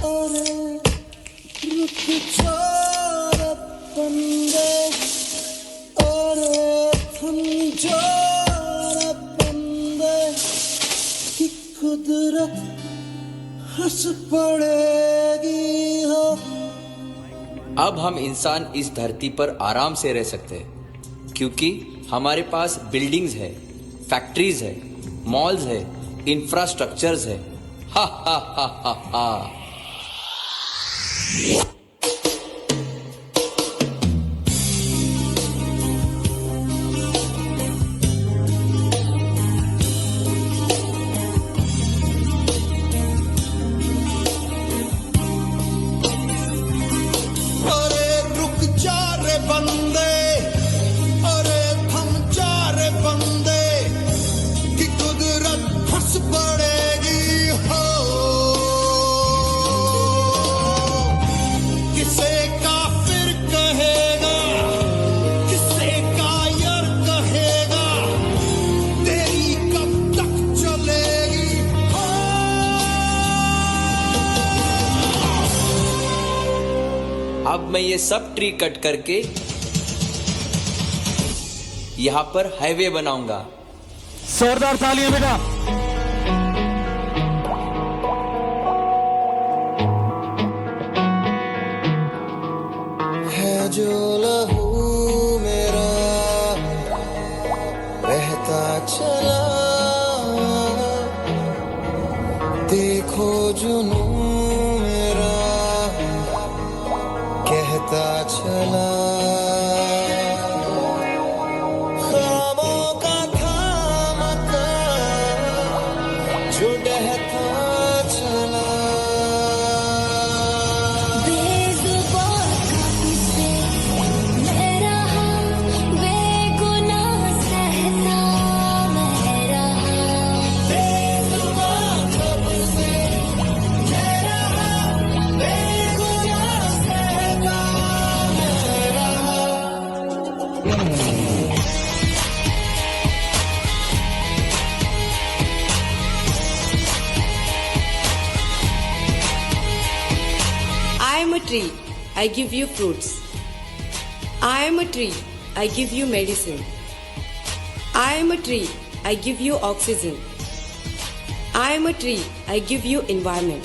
अरे रुक जा रे बंदे, अरे थम जा रे बंदे, कि कुदरत हंस पड़ेगी हो। अब हम इंसान इस धरती पर आराम से रह सकते हैं क्योंकि हमारे पास बिल्डिंग्स है, फैक्ट्रीज है, मॉल्स है, इंफ्रास्ट्रक्चर्स है। हा हा हा हा हा। अरे रुक जा रे बंदे, अरे थम जा रे बंदे, कि कुदरत हंस पड़ेगी हो। किसे काफिर कहेगा, किसे कायर कहेगा, तेरी कब तक चलेगी हो। अब मैं ये सब ट्री कट करके यहाँ पर हाईवे बनाऊंगा। जोरदार तालियां बेटा। है जो लहू मेरा बहता चला, देखो जुनू मेरा कहता चला। ख्वाबों का थामता जो डहता चला। बेजुबान किसे मैं रहा, बेगुनाह सहता मैं रहा। बेजुबान किसे मैं रहा, बेगुनाह सहता मैं रहा। I am a tree, I give you fruits. I am a tree, I give you medicine. I am a tree, I give you oxygen. I am a tree, I give you environment.